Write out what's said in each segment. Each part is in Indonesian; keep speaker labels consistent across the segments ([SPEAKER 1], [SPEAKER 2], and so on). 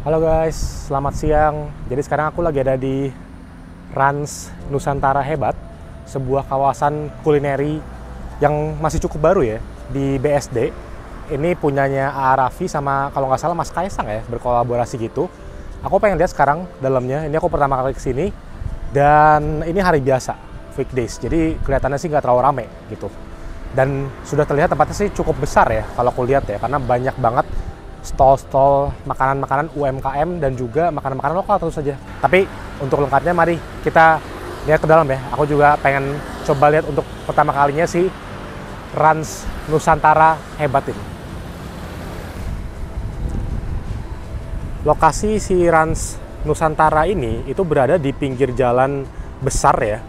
[SPEAKER 1] Halo guys, selamat siang. Jadi sekarang aku lagi ada di Rans Nusantara Hebat, sebuah kawasan kulineri yang masih cukup baru ya di BSD. Ini punyanya A. Raffi sama kalau nggak salah Mas Kaisang ya, berkolaborasi gitu. Aku pengen lihat sekarang dalamnya. Ini aku pertama kali kesini dan ini hari biasa, weekdays. Jadi kelihatannya sih nggak terlalu rame gitu. Dan sudah terlihat tempatnya sih cukup besar ya kalau aku lihat ya, karena banyak banget stall-stall makanan-makanan UMKM dan juga makanan-makanan lokal tentu saja. Tapi untuk lengkapnya mari kita lihat ke dalam ya. Aku juga pengen coba lihat untuk pertama kalinya si Rans Nusantara Hebat ini. Lokasi si Rans Nusantara ini itu berada di pinggir jalan besar ya.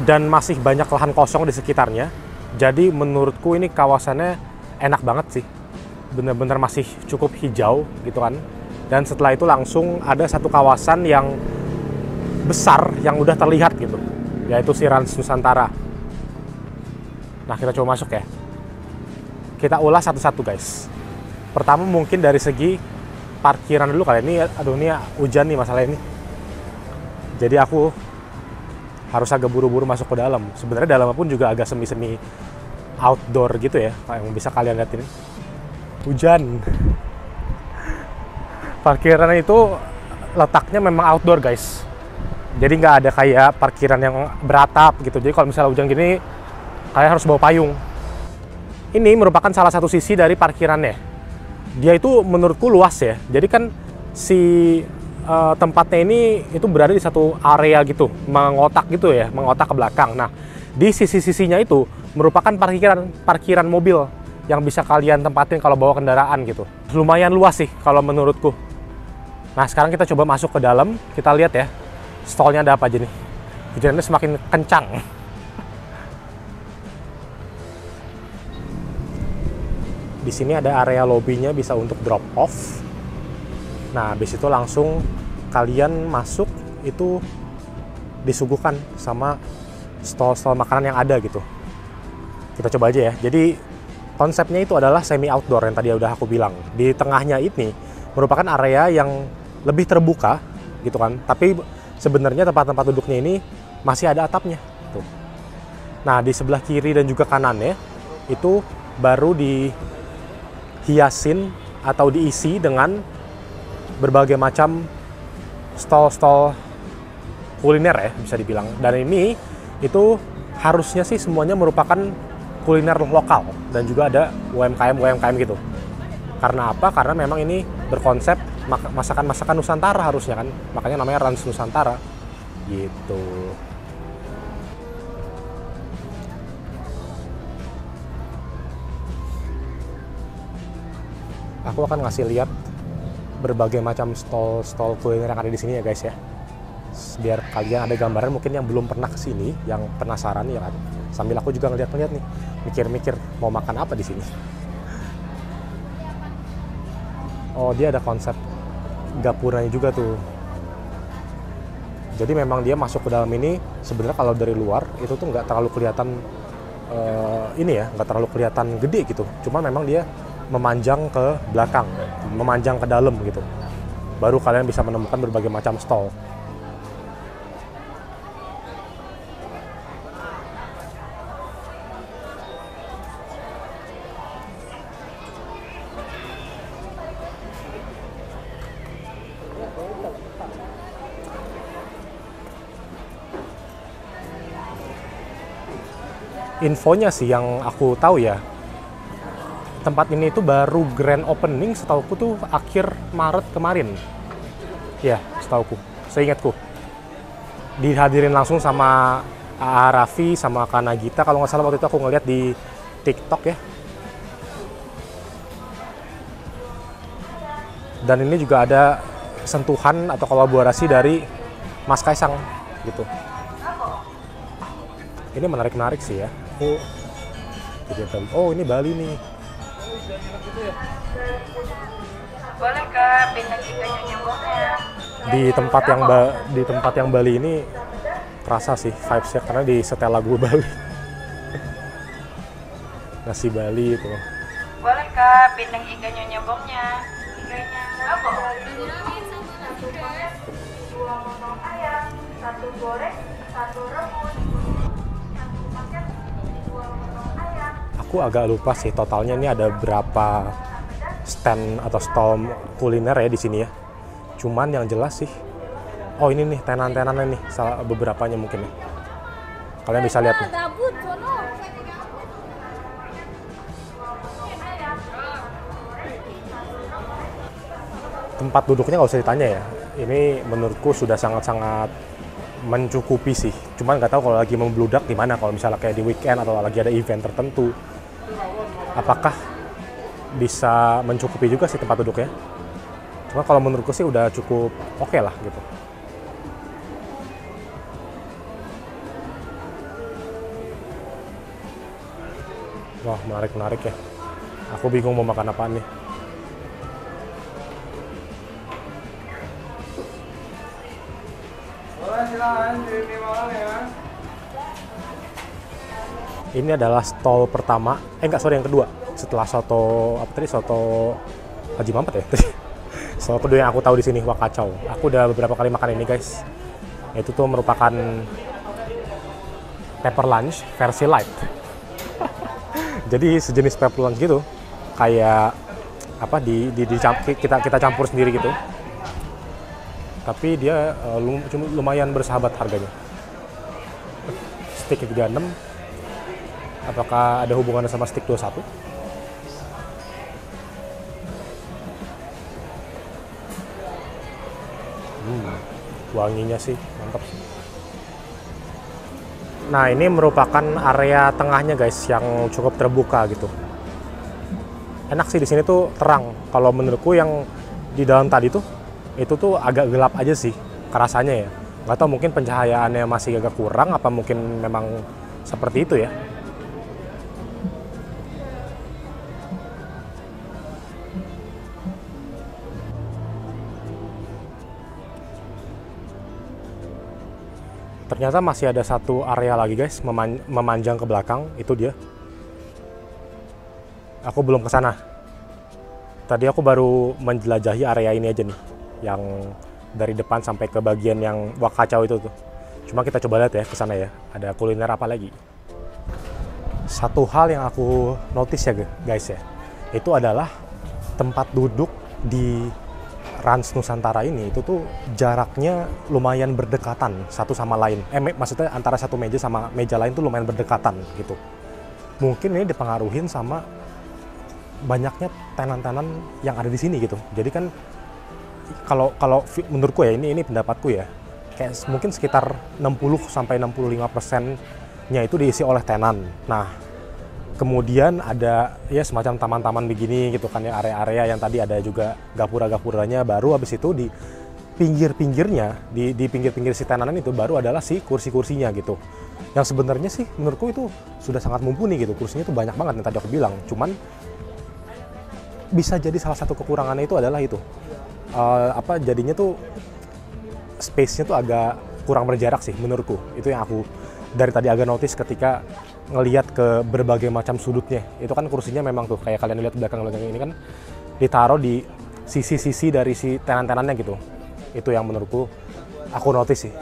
[SPEAKER 1] Dan masih banyak lahan kosong di sekitarnya. Jadi menurutku ini kawasannya enak banget sih. Bener-bener masih cukup hijau gitu kan. Dan setelah itu langsung ada satu kawasan yang besar yang udah terlihat gitu, yaitu si Rans Nusantara. Nah, kita coba masuk ya. Kita ulas satu-satu guys. Pertama mungkin dari segi parkiran dulu kali ini. Aduh, ini hujan nih masalah ini. Jadi aku harus agak buru-buru masuk ke dalam. Sebenarnya dalamnya pun juga agak semi-semi outdoor gitu ya, yang bisa kalian lihat ini. Hujan. Parkiran itu letaknya memang outdoor guys. Jadi nggak ada kayak parkiran yang beratap gitu. Jadi kalau misalnya hujan gini, kalian harus bawa payung. Ini merupakan salah satu sisi dari parkirannya. Dia itu menurutku luas ya. Jadi kan si tempatnya ini itu berada di satu area gitu, mengotak gitu ya, mengotak ke belakang. Nah, di sisi-sisinya itu merupakan parkiran mobil yang bisa kalian tempatin kalau bawa kendaraan gitu. Lumayan luas sih kalau menurutku. Nah, sekarang kita coba masuk ke dalam, kita lihat ya stallnya ada apa aja nih. Hujannya semakin kencang. Di sini ada area lobbynya bisa untuk drop off. Nah, habis itu langsung kalian masuk itu disuguhkan sama stall-stall makanan yang ada gitu. Kita coba aja ya. Jadi konsepnya itu adalah semi outdoor yang tadi udah aku bilang. Di tengahnya ini merupakan area yang lebih terbuka gitu kan. Tapi sebenarnya tempat-tempat duduknya ini masih ada atapnya. Tuh. Nah, di sebelah kiri dan juga kanannya itu baru dihiasin atau diisi dengan berbagai macam stall-stall kuliner ya bisa dibilang. Dan ini itu harusnya sih semuanya merupakan kuliner lokal dan juga ada UMKM gitu. Karena apa? Karena memang ini berkonsep masakan-masakan Nusantara harusnya kan. Makanya namanya Rans Nusantara gitu. Aku akan ngasih lihat berbagai macam stall kuliner yang ada di sini ya guys ya. Biar kalian ada gambaran mungkin yang belum pernah kesini, yang penasaran ya kan. Sambil aku juga ngeliat nih, mikir-mikir mau makan apa di sini. Oh, dia ada konsep gapuranya juga tuh. Jadi memang dia masuk ke dalam ini sebenarnya kalau dari luar itu tuh nggak terlalu kelihatan nggak terlalu kelihatan gede gitu. Cuma memang dia memanjang ke belakang, memanjang ke dalam gitu. Baru kalian bisa menemukan berbagai macam stall. Infonya sih yang aku tahu ya, tempat ini itu baru grand opening setauku tuh akhir Maret kemarin. Ya, setauku, seingatku. Dihadirin langsung sama A. Raffi sama Kak Nagita, kalau nggak salah waktu itu aku ngeliat di TikTok ya. Dan ini juga ada sentuhan atau kolaborasi dari Mas Kaisang gitu. Ini menarik sih ya. Oh, ini Bali nih.
[SPEAKER 2] Boleh ke bintang ikannya nyambungnya.
[SPEAKER 1] Di tempat yang Bali ini terasa sih vibes-nya karena di setel lagu Bali. Nasi Bali itu.
[SPEAKER 2] Boleh Kak, bintang ikannya nyambungnya. Ikannya apa? lontong ayam, 1 goreng, 1 rebus. Satu paket 2 lontong ayam.
[SPEAKER 1] Aku agak lupa sih totalnya ini ada berapa stand atau stall kuliner ya di sini ya. Cuman yang jelas sih, oh ini nih tenan-tenannya nih, salah beberapanya mungkin nih. Kalian bisa lihat nih. Tempat duduknya nggak usah ditanya ya. Ini menurutku sudah sangat-sangat mencukupi sih. Cuman nggak tahu kalau lagi membludak di mana. Kalau misalnya kayak di weekend atau lagi ada event tertentu, apakah bisa mencukupi juga sih tempat duduknya. Cuma kalau menurutku sih udah cukup oke lah gitu. Wah, menarik ya. Aku bingung mau makan apaan nih. Ini adalah stall pertama, yang kedua. Setelah soto apa tadi, soto Haji Mampet ya. Soto kedua yang aku tahu di sini, wak kacau. Aku udah beberapa kali makan ini guys. Itu tuh merupakan pepper lunch versi light. Jadi sejenis pepper lunch gitu, kayak apa kita campur sendiri gitu. Tapi dia lumayan bersahabat harganya. Steak 36. Apakah ada hubungannya sama stick 21? Wanginya sih mantap sih. Nah, ini merupakan area tengahnya guys yang cukup terbuka gitu. Enak sih di sini tuh terang. Kalau menurutku yang di dalam tadi tuh itu tuh agak gelap aja sih kerasanya ya. Nggak tahu mungkin pencahayaannya masih agak kurang apa mungkin memang seperti itu ya. Ternyata masih ada satu area lagi guys, memanjang ke belakang, itu dia. Aku belum ke sana. Tadi aku baru menjelajahi area ini aja nih, yang dari depan sampai ke bagian yang wak kacau itu tuh. Cuma kita coba lihat ya ke sana ya, ada kuliner apa lagi. Satu hal yang aku notice ya guys ya, itu adalah tempat duduk di Rans Nusantara ini itu tuh jaraknya lumayan berdekatan satu sama lain. Maksudnya antara satu meja sama meja lain tuh lumayan berdekatan gitu. Mungkin ini dipengaruhin sama banyaknya tenan-tenan yang ada di sini gitu. Jadi kan kalau menurutku ya, ini pendapatku ya, kayak mungkin sekitar 60 sampai 65%-nya itu diisi oleh tenan. Nah, kemudian ada ya semacam taman-taman begini gitu kan ya, area-area yang tadi ada juga gapura-gapuranya, baru habis itu di pinggir-pinggirnya, di pinggir-pinggir si tenanan itu baru adalah si kursi-kursinya gitu. Yang sebenarnya sih menurutku itu sudah sangat mumpuni gitu, kursinya itu banyak banget yang tadi aku bilang. Cuman bisa jadi salah satu kekurangannya itu adalah itu. Jadinya tuh space-nya tuh agak kurang berjarak sih menurutku. Itu yang aku dari tadi agak notice ketika ngelihat ke berbagai macam sudutnya. Itu kan kursinya memang tuh kayak kalian lihat belakang ini kan ditaruh di sisi-sisi dari si tenan-tenannya gitu. Itu yang menurutku aku notice sih.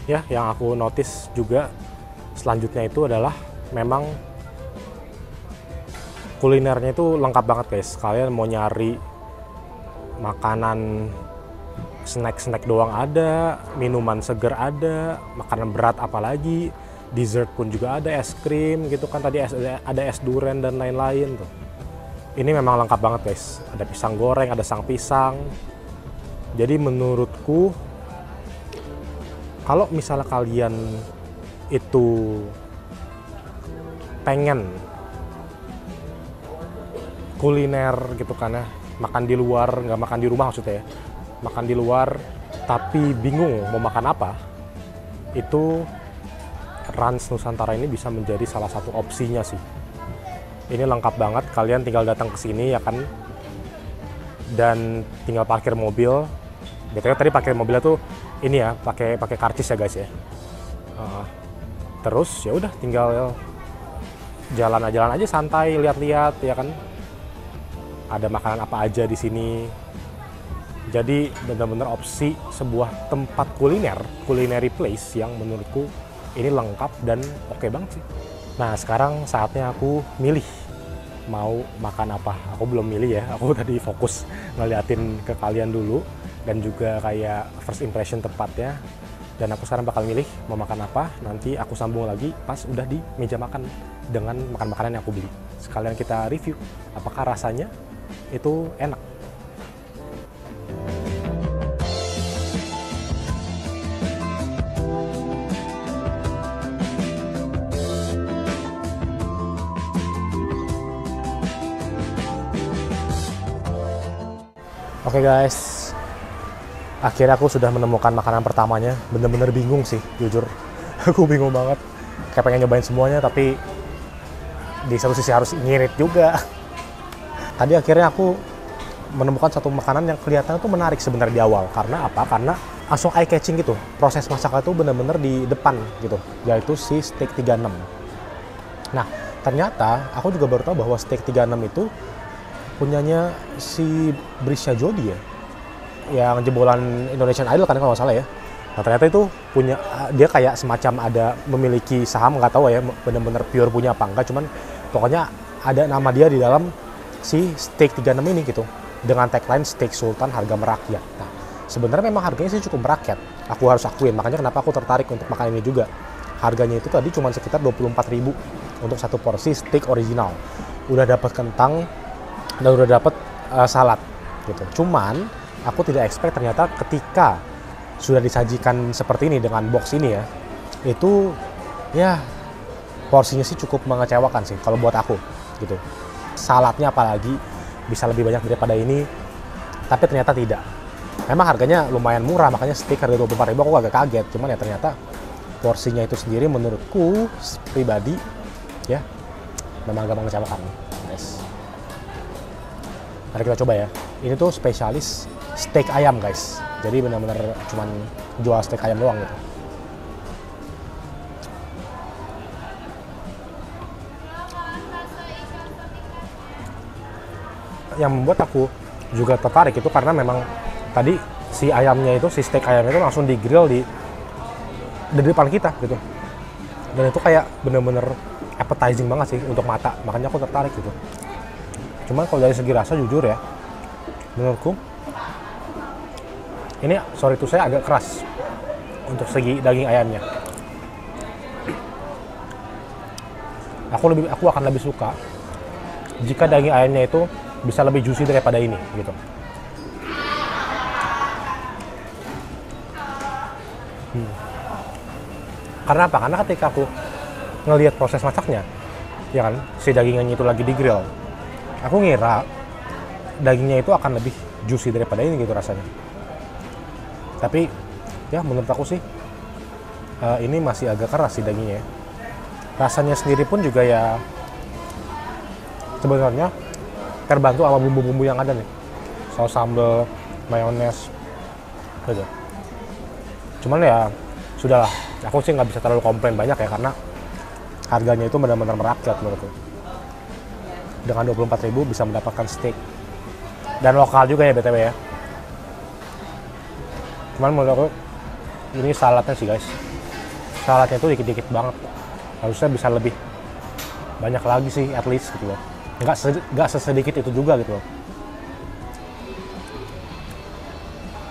[SPEAKER 1] Ya, yang aku notice juga selanjutnya itu adalah memang kulinernya itu lengkap banget guys. Kalian mau nyari makanan snack doang ada, minuman seger ada, makanan berat apalagi, dessert pun juga ada, es krim gitu kan, tadi ada es durian dan lain-lain tuh. Ini memang lengkap banget guys. Ada pisang goreng, ada sang pisang. Jadi menurutku kalau misalnya kalian itu pengen kuliner gitu kan ya, makan di luar, nggak makan di rumah maksudnya ya, makan di luar tapi bingung mau makan apa, itu Rans Nusantara ini bisa menjadi salah satu opsinya sih. Ini lengkap banget, kalian tinggal datang ke sini ya kan, dan tinggal parkir mobil. Betulnya tadi parkir mobilnya tuh ini ya, pakai karcis ya guys ya. Terus ya udah tinggal jalan aja santai, lihat-lihat ya kan. ada makanan apa aja di sini. Jadi benar-benar opsi sebuah tempat culinary place yang menurutku ini lengkap dan oke banget sih. Nah sekarang saatnya aku milih mau makan apa. Aku belum milih ya, aku tadi fokus ngeliatin ke kalian dulu dan juga kayak first impression tempatnya. Dan aku sekarang bakal milih mau makan apa, nanti aku sambung lagi pas udah di meja makan dengan makan-makanan yang aku beli. Sekalian kita review apakah rasanya itu enak. Oke guys, akhirnya aku sudah menemukan makanan pertamanya. Bener-bener bingung sih, jujur. Aku bingung banget. Kayak pengen nyobain semuanya, tapi di satu sisi harus ngirit juga. Tadi akhirnya aku menemukan satu makanan yang kelihatannya tuh menarik sebenarnya di awal. Karena apa? Karena langsung eye catching gitu. Proses masaknya tuh bener-bener di depan gitu, yaitu si steak 36. Nah, ternyata aku juga baru tahu bahwa steak 36 itu punyanya si Brisha Jody ya, yang jebolan Indonesian Idol kan kalau nggak salah ya. Nah ternyata itu punya, dia kayak semacam ada memiliki saham, nggak tahu ya bener-bener pure punya apa enggak, cuman pokoknya ada nama dia di dalam si steak 36 ini gitu, dengan tagline steak sultan harga merakyat. Nah sebenarnya memang harganya sih cukup merakyat, aku harus akuin, makanya kenapa aku tertarik untuk makan ini juga. Harganya itu tadi cuma sekitar 24.000 untuk satu porsi steak original, udah dapat kentang dan udah dapat salad gitu. Cuman aku tidak expect ternyata ketika sudah disajikan seperti ini dengan box ini ya, itu ya porsinya sih cukup mengecewakan sih kalau buat aku gitu. Saladnya apalagi bisa lebih banyak daripada ini, tapi ternyata tidak. Memang harganya lumayan murah, makanya steak harga 24.000 aku agak kaget. Cuman ya ternyata porsinya itu sendiri menurutku pribadi ya memang agak mengecewakan guys. Mari kita coba ya. Ini tuh spesialis steak ayam guys. Jadi benar-benar cuman jual steak ayam doang gitu. Yang membuat aku juga tertarik itu karena memang tadi si ayamnya itu, si steak ayamnya itu langsung di grill di depan kita gitu. Dan itu kayak bener-bener appetizing banget sih untuk mata. Makanya aku tertarik gitu. Cuman kalau dari segi rasa jujur ya, menurutku ini sorry itu saya agak keras untuk segi daging ayamnya. Aku akan lebih suka jika daging ayamnya itu bisa lebih juicy daripada ini gitu. Karena apa? Karena ketika aku ngelihat proses masaknya, ya kan, si dagingnya itu lagi di grill, aku ngira dagingnya itu akan lebih juicy daripada ini gitu rasanya. Tapi ya menurut aku sih ini masih agak keras sih dagingnya. Rasanya sendiri pun juga ya sebenarnya terbantu sama bumbu-bumbu yang ada nih. Saus sambal, mayones, gitu. Cuman ya sudahlah, aku sih nggak bisa terlalu komplain banyak ya karena harganya itu benar-benar merakyat menurutku. Dengan 24.000 bisa mendapatkan steak dan lokal juga ya BTW ya. Cuman menurut aku ini saladnya sih guys, saladnya itu dikit-dikit banget, harusnya bisa lebih banyak lagi sih at least gitu loh. Nggak sesedikit itu juga gitu loh.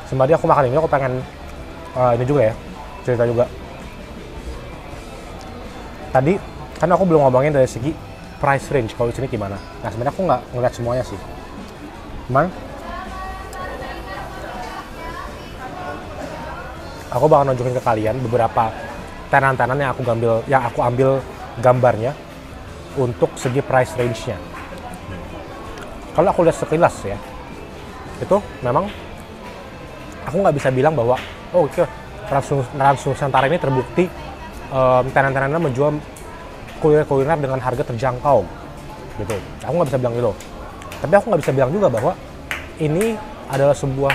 [SPEAKER 1] Sembari aku makan ini aku pengen ini juga ya, cerita juga. Tadi kan aku belum ngomongin dari segi price range kalau di sini gimana. Nah sebenarnya aku nggak ngeliat semuanya sih. Cuman aku bakal nunjukin ke kalian beberapa tenan-tenan yang aku ambil gambarnya untuk segi price range-nya. Kalau aku lihat sekilas ya, itu memang aku nggak bisa bilang bahwa oh oke, Trans Nusantara ini terbukti tenan-tenannya menjual kuliner dengan harga terjangkau gitu. Aku nggak bisa bilang gitu. Tapi aku nggak bisa bilang juga bahwa ini adalah sebuah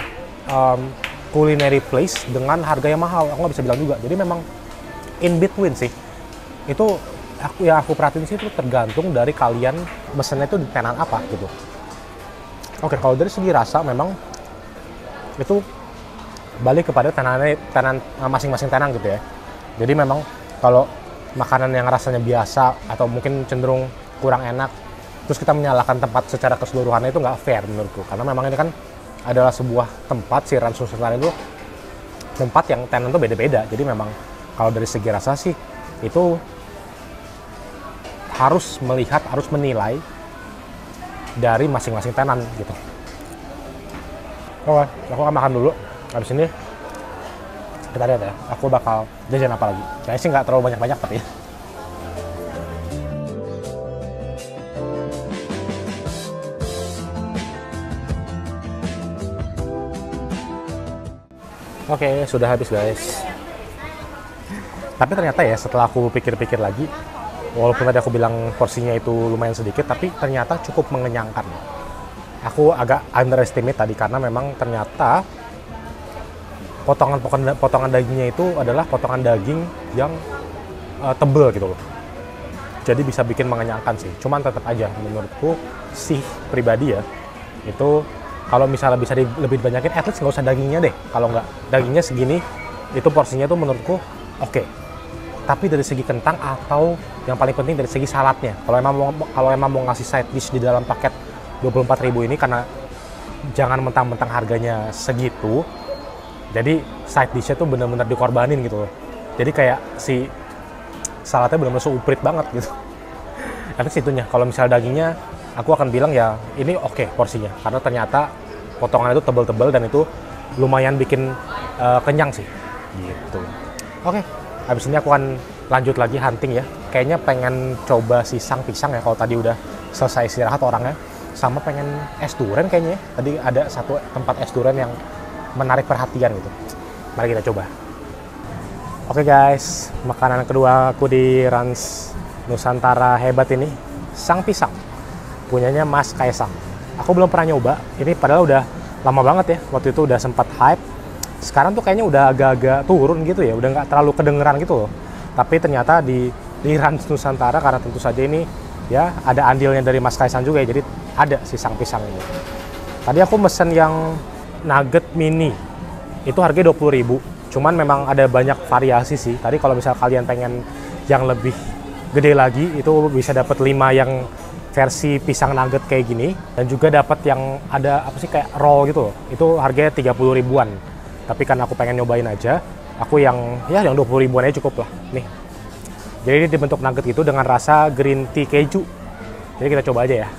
[SPEAKER 1] culinary place dengan harga yang mahal. Aku nggak bisa bilang juga. Jadi memang in between sih. Itu aku perhatiin sih itu tergantung dari kalian mesennya itu di tenan apa gitu. Oke, kalau dari segi rasa memang itu balik kepada tenan masing-masing tenan gitu ya. Jadi memang kalau makanan yang rasanya biasa atau mungkin cenderung kurang enak, terus kita menyalahkan tempat secara keseluruhannya itu nggak fair menurutku. Karena memang ini kan adalah sebuah tempat, si Rans Nusantara itu tempat yang tenan tuh beda-beda. Jadi memang kalau dari segi rasa sih itu harus melihat, harus menilai dari masing-masing tenan gitu. Oke, aku akan makan dulu. Habis ini kita lihat ya, aku bakal jajan apa lagi. Kayaknya sih nggak terlalu banyak-banyak tapi ya. Oke, sudah habis guys. Tapi ternyata ya setelah aku pikir-pikir lagi, walaupun tadi aku bilang porsinya itu lumayan sedikit, tapi ternyata cukup mengenyangkan. Aku agak underestimate tadi karena memang ternyata potongan dagingnya itu adalah potongan daging yang tebel gitu loh. Jadi bisa bikin mengenyangkan sih. Cuman tetap aja menurutku sih pribadi ya, itu kalau misalnya bisa lebih banyakin, at least nggak usah dagingnya deh. Kalau nggak dagingnya segini, itu porsinya tuh menurutku oke. Tapi dari segi kentang atau yang paling penting dari segi saladnya. Kalau emang mau ngasih side dish di dalam paket 24.000 ini, karena jangan mentang-mentang harganya segitu, jadi side dish-nya tuh bener-bener dikorbanin gitu loh. Jadi kayak si saladnya bener-bener suprit banget gitu. Tapi situnya, kalau misal dagingnya, aku akan bilang ya ini oke porsinya. Karena ternyata potongannya itu tebel-tebel dan itu lumayan bikin kenyang sih. Gitu. Oke, habis ini aku akan lanjut lagi hunting ya. Kayaknya pengen coba si sang pisang ya, kalau tadi udah selesai istirahat orangnya. Sama pengen es durian kayaknya ya. Tadi ada satu tempat es durian yang menarik perhatian gitu. Mari kita coba. Oke guys, makanan kedua aku di Rans Nusantara hebat ini, sang pisang. Punyanya Mas Kaisang. Aku belum pernah nyoba. Ini padahal udah lama banget ya. Waktu itu udah sempat hype. Sekarang tuh kayaknya udah agak-agak turun gitu ya. Udah nggak terlalu kedengeran gitu loh. Tapi ternyata di Rans Nusantara, karena tentu saja ini ya ada andilnya dari Mas Kaisang juga ya. Jadi ada si sang pisang ini. Tadi aku mesen yang nugget mini. Itu harganya 20.000. Cuman memang ada banyak variasi sih. Tadi kalau misal kalian pengen yang lebih gede lagi, itu bisa dapat 5 yang versi pisang nugget kayak gini, dan juga dapat yang ada apa sih kayak roll gitu loh. Itu harganya 30 ribuan. Tapi karena aku pengen nyobain aja, aku yang 20 ribuan aja cukup lah. Nih. Jadi ini dibentuk nugget itu dengan rasa green tea keju. Jadi kita coba aja ya.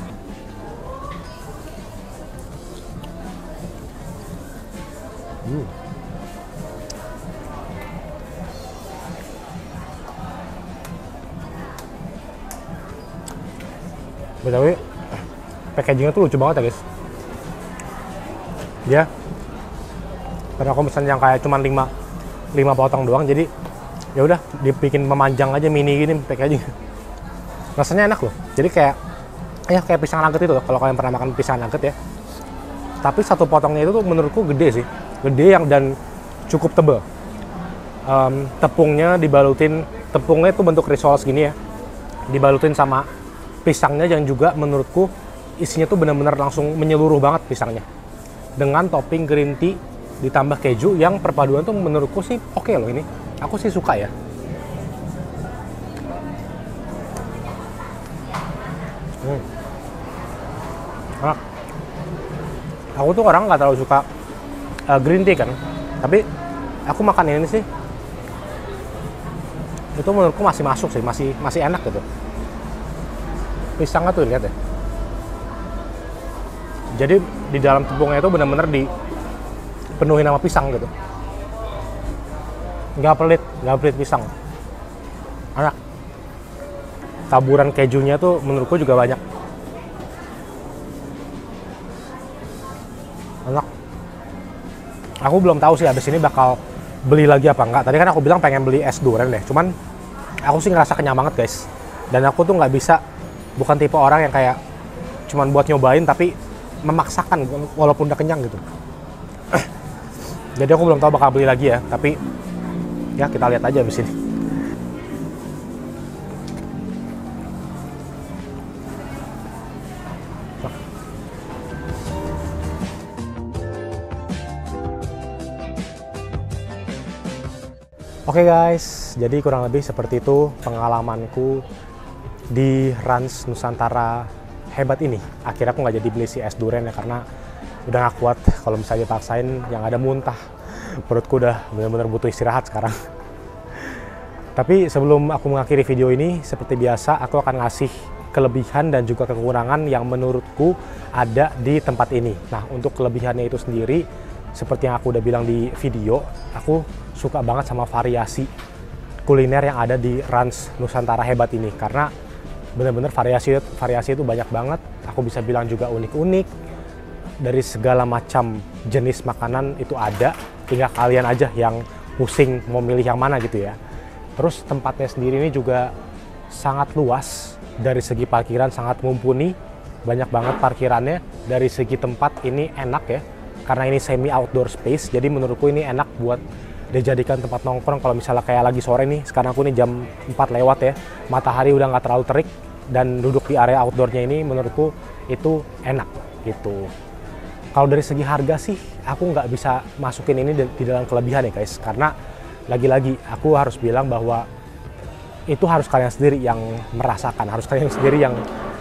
[SPEAKER 1] Btw, packagingnya tuh lucu banget ya guys. Dia, karena aku pesan yang kayak cuman 5 potong doang, jadi ya udah dibikin memanjang aja mini gini packaging. Rasanya enak loh. Jadi kayak pisang nugget itu loh, kalau kalian pernah makan pisang nugget ya. Tapi satu potongnya itu tuh menurutku gede sih. Gede dan cukup tebal. Tepungnya itu bentuk risol segini ya. Dibalutin sama pisangnya yang juga menurutku isinya tuh benar-benar langsung menyeluruh banget pisangnya. Dengan topping green tea ditambah keju yang perpaduan tuh menurutku sih oke loh ini. Aku sih suka ya. Enak. Aku tuh orang nggak terlalu suka green tea kan, tapi aku makan ini sih, itu menurutku masih masuk sih, masih enak gitu. Pisangnya tuh lihat ya. Jadi di dalam tepungnya itu benar-benar dipenuhi sama pisang gitu. Nggak pelit pisang. Enak. Taburan kejunya tuh menurutku juga banyak. Enak. Aku belum tahu sih abis ini bakal beli lagi apa enggak. Tadi kan aku bilang pengen beli es durian deh. Cuman aku sih ngerasa kenyang banget guys. Dan aku tuh nggak bisa, bukan tipe orang yang kayak cuman buat nyobain tapi memaksakan walaupun udah kenyang gitu. Jadi aku belum tahu bakal beli lagi ya. Tapi ya kita lihat aja abis ini. Oke guys, jadi kurang lebih seperti itu pengalamanku di Rans Nusantara hebat ini. Akhirnya aku nggak jadi beli si es durian ya, karena udah nggak kuat kalau misalnya dipaksain yang ada muntah. Perutku udah benar-benar butuh istirahat sekarang. Tapi sebelum aku mengakhiri video ini, seperti biasa aku akan ngasih kelebihan dan juga kekurangan yang menurutku ada di tempat ini. Nah, untuk kelebihannya itu sendiri, seperti yang aku udah bilang di video, aku suka banget sama variasi kuliner yang ada di Rans Nusantara hebat ini, karena bener-bener variasi itu banyak banget. Aku bisa bilang juga unik-unik, dari segala macam jenis makanan itu ada, tinggal kalian aja yang pusing mau milih yang mana gitu ya. Terus tempatnya sendiri ini juga sangat luas, dari segi parkiran sangat mumpuni, banyak banget parkirannya. Dari segi tempat ini enak ya, karena ini semi outdoor space, jadi menurutku ini enak buat dijadikan tempat nongkrong kalau misalnya kayak lagi sore nih. Sekarang aku nih jam 4 lewat ya, matahari udah nggak terlalu terik, dan duduk di area outdoornya ini menurutku itu enak gitu. Kalau dari segi harga sih aku nggak bisa masukin ini di dalam kelebihan ya guys, karena lagi-lagi aku harus bilang bahwa itu harus kalian sendiri yang merasakan, harus kalian sendiri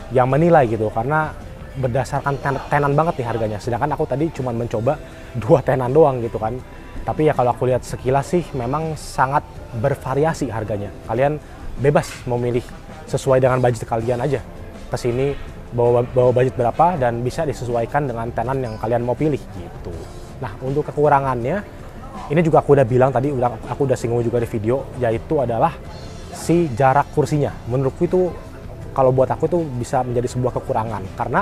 [SPEAKER 1] yang menilai gitu, karena berdasarkan tenan banget nih harganya. Sedangkan aku tadi cuma mencoba 2 tenan doang gitu kan. Tapi ya kalau aku lihat sekilas sih memang sangat bervariasi harganya. Kalian bebas mau milih sesuai dengan budget kalian aja. Kesini bawa budget berapa dan bisa disesuaikan dengan tenan yang kalian mau pilih gitu. Nah, untuk kekurangannya, ini juga aku udah bilang tadi, aku udah singgung juga di video, yaitu adalah si jarak kursinya. Menurutku itu, kalau buat aku itu bisa menjadi sebuah kekurangan, karena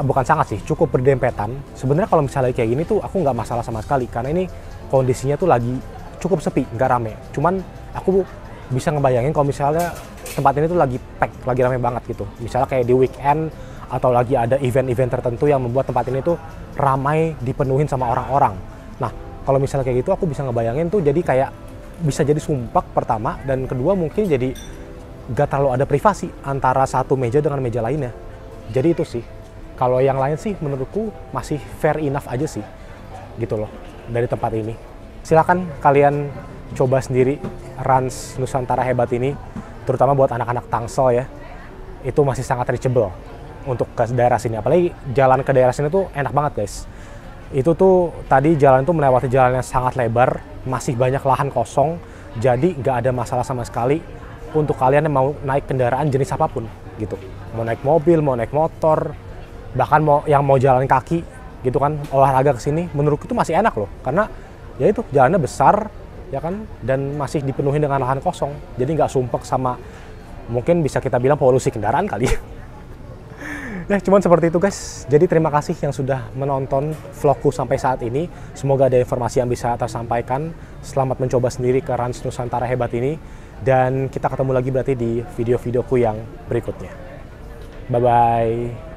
[SPEAKER 1] bukan sangat sih, cukup berdempetan. Sebenarnya kalau misalnya kayak gini tuh aku nggak masalah sama sekali, karena ini kondisinya tuh lagi cukup sepi, nggak rame. Cuman aku bisa ngebayangin kalau misalnya tempat ini tuh lagi pack, lagi rame banget gitu. Misalnya kayak di weekend atau lagi ada event-event tertentu yang membuat tempat ini tuh ramai, dipenuhin sama orang-orang. Nah, kalau misalnya kayak gitu aku bisa ngebayangin tuh jadi kayak bisa jadi sumpek pertama, dan kedua mungkin jadi gak terlalu ada privasi antara satu meja dengan meja lainnya. Jadi itu sih, kalau yang lain sih menurutku masih fair enough aja sih gitu loh dari tempat ini. Silakan kalian coba sendiri Rans Nusantara hebat ini, terutama buat anak-anak Tangsel ya, itu masih sangat reachable untuk ke daerah sini. Apalagi jalan ke daerah sini tuh enak banget guys. Itu tuh tadi jalan tuh melewati jalan yang sangat lebar, masih banyak lahan kosong, jadi nggak ada masalah sama sekali untuk kalian yang mau naik kendaraan jenis apapun gitu. Mau naik mobil, mau naik motor, bahkan yang mau jalan kaki gitu kan, olahraga ke sini, menurutku itu masih enak loh, karena ya itu jalannya besar ya kan, dan masih dipenuhi dengan lahan kosong, jadi nggak sumpek sama, mungkin bisa kita bilang polusi kendaraan kali. Ya, cuman seperti itu guys. Jadi terima kasih yang sudah menonton vlogku sampai saat ini. Semoga ada informasi yang bisa tersampaikan. Selamat mencoba sendiri ke Rans Nusantara hebat ini. Dan kita ketemu lagi berarti di video-videoku yang berikutnya. Bye-bye.